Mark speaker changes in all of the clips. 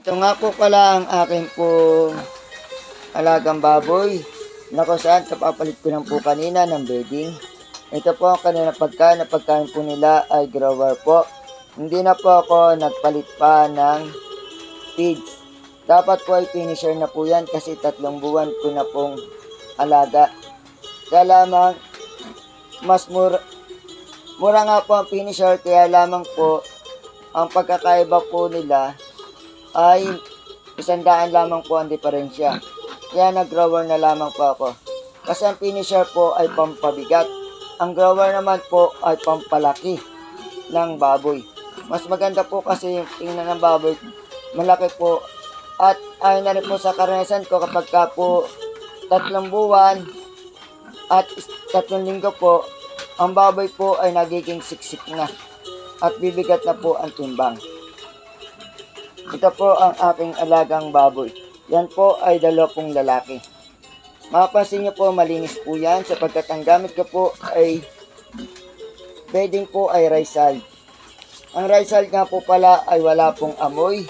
Speaker 1: Ito nga po pala ang aking pong alagang baboy na kung saan kapapalit ko lang po kanina ng bedding. Ito po ang kanina pagkain. Ang pagkain po nila ay grower po. Hindi na po ako nagpalit pa ng feeds. Dapat po ay finisher na po yan kasi 3 buwan ko na pong alaga. Kaya lamang mas mura nga po ang finisher, kaya lamang po ang pagkakaiba po nila ay 100 lamang po ang diferensya. Kaya nag-grower na lamang po ako. Kasi ang finisher po ay pampabigat. Ang grower naman po ay pampalaki ng baboy. Mas maganda po kasi yung tingnan ng baboy. Malaki po. At ayun na rin po sa karanasan ko kapag ka po 3 buwan at 3 linggo po, ang baboy po ay nagiging siksik na. At bibigat na po ang timbang. Ito po ang aking alagang baboy. Yan po ay 2 lalaki. Mapapansin nyo po, malinis po yan sapagkat ang gamit ko po ay bedding po ay rice salt. Ang rice salt nga po pala ay wala pong amoy.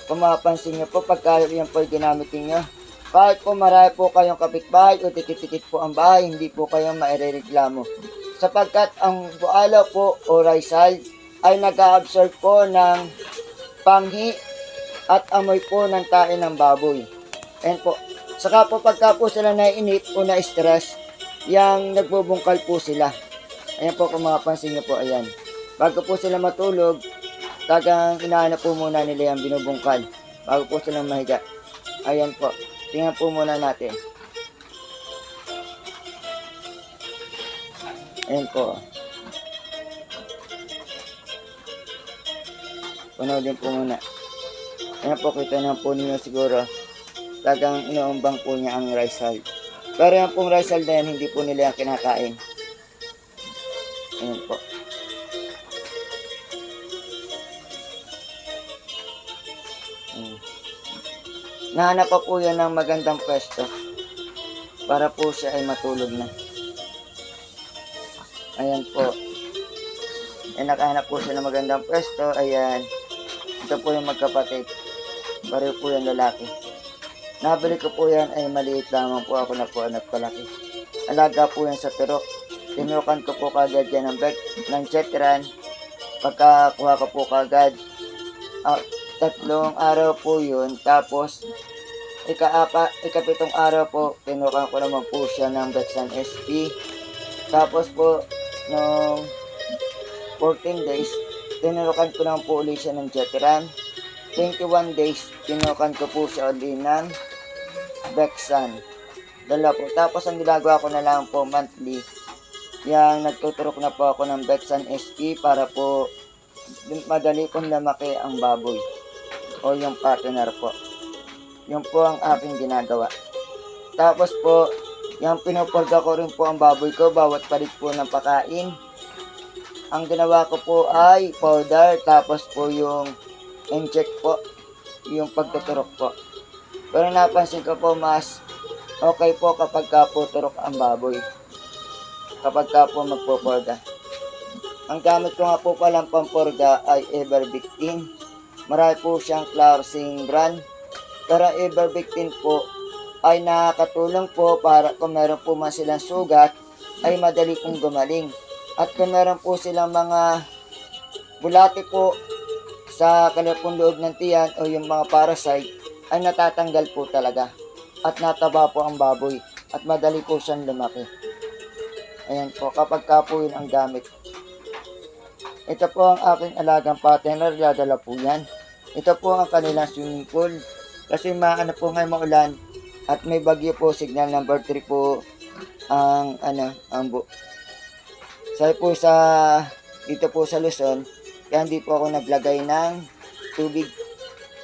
Speaker 1: Kung mapapansin nyo po, pagka yan po ay ginamit nyo, kahit po marami po kayong kapitbahay o tikit-tikit po ang bahay, hindi po kayong mairereklamo. Sapagkat ang bualo po o rice salt ay nag-a-absorb po ng panghi at amoy po ng tae ng baboy. Ayan po. Saka po pagka po sila naiinip o na-stress, yang nagbubungkal po sila. Ayan po kung mapapansin nyo po, ayan. Bago po sila matulog, tagang inahanap po muna nila yung binubungkal. Bago po sila mahiga. Ayan po. Tingnan po muna natin. Ayan po. Panoodin po muna. Ayan po, kita na po ninyo siguro. Tagang inuumbang po niya ang rice salt. Pero yung pong rice salt na yan, hindi po nila yung kinakain. Ayan po. Nahanap pa po yan ng magandang pwesto para po siya ay matulog na. Ayan po. Ayan, nakahanap po siya ng magandang pwesto. Ayan. Ito po yung magkapatid. Pareho po yung lalaki. Nabili ko po yan ay maliit lamang po ako na po nagpalaki. Alaga po yan sa turo. Tinurukan ko po kagad yan ng chetran. Pagkakuha ko po kagad 3 araw po yun. Tapos ikapitong araw po tinurukan ko naman po siya ng Bexan SP. Tapos po nung 14 days tinurukan ko naman po ulit siya ng chetran. 21 days tinurukan ko po siya ulit ng Bexan. 2 po. Tapos ang ginagawa ko na lang po monthly, yang nagtuturok na po ako ng Bexan SP para po madali pong lumaki ang baboy o yung partner po. Yun po ang aking ginagawa. Tapos po, yung pinupurga ko rin po ang baboy ko bawat palit po ng pakain. Ang ginawa ko po ay powder, tapos po yung inject po, yung pagtuturok po. Pero napansin ko po mas okay po kapag ka po turok ang baboy. Kapag ka po magpupurga. Ang gamit ko nga po palang pampurga ay Evervictin. Marami po siyang Clarsing brand. Pero Evervictin po ay nakakatulong po para kung meron po man silang sugat ay madali pong gumaling. At kung meron po silang mga bulati po sa kalapong loob ng tiyan o yung mga parasite ay natatanggal po talaga. At nataba po ang baboy at madali po siyang lumaki. Ayan po, kapag ka po yun ang gamit. Ito po ang aking alagang partner, dadala po yan. Ito po ang kanilang swimming pool. Kasi maano po ngayon maulan at may bagyo po, signal number 3 po ang sabi po dito po sa Luzon, kaya hindi po ako naglagay ng tubig.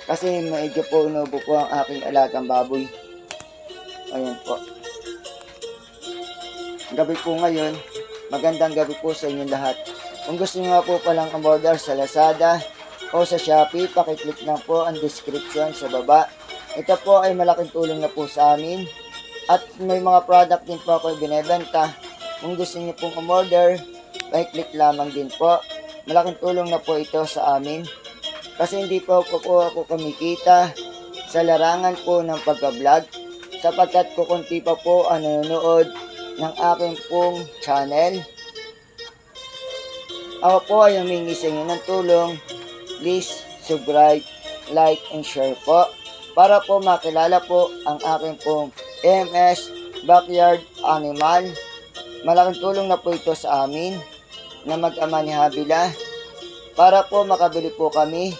Speaker 1: Kasi medyo po inubo po ang aking alagang baboy. Ayan po. Gabi po ngayon, magandang gabi po sa inyong lahat. Kung gusto nyo nga po palang umorder sa Lazada o sa Shopee, pakiclick lang po ang description sa baba. Ito po ay malaking tulong na po sa amin. At may mga product din po ako binebenta. Kung gusto nyo pong umorder, pakiclick lamang din po. Malaking tulong na po ito sa amin. Kasi hindi po ako kumikita sa larangan po ng pagka-vlog sapagkat kukunti pa po ang nanonood ng aking pong channel. Ako po ay humingi sa inyo ng tulong. Please subscribe, like, and share po para po makilala po ang aking pong AMS Backyard Animal. Malaking tulong na po ito sa amin na mag-ama ni Habila para po makabili po kami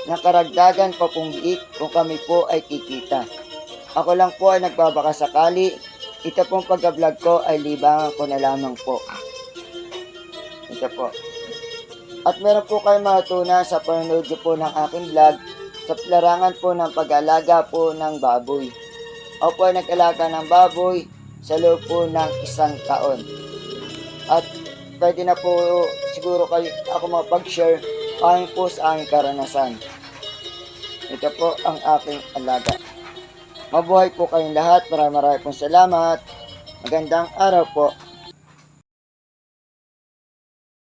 Speaker 1: ng karagdagan pa pong liik kung kami po ay kikita. Ako lang po ay nagbabaka sakali. Ito pong pagka-vlog ko ay libangan ko na lamang po. Ito po. At meron po kayo matutunan sa panonood po ng aking vlog sa larangan po ng pag-alaga po ng baboy. Ako po ay nag-alaga ng baboy sa loob po ng 1 taon. At pwede na po siguro kayo ako mapag-share ayon po sa aking karanasan. Ito po ang aking alaga. Mabuhay po kayong lahat. Maraming pong salamat. Magandang araw po.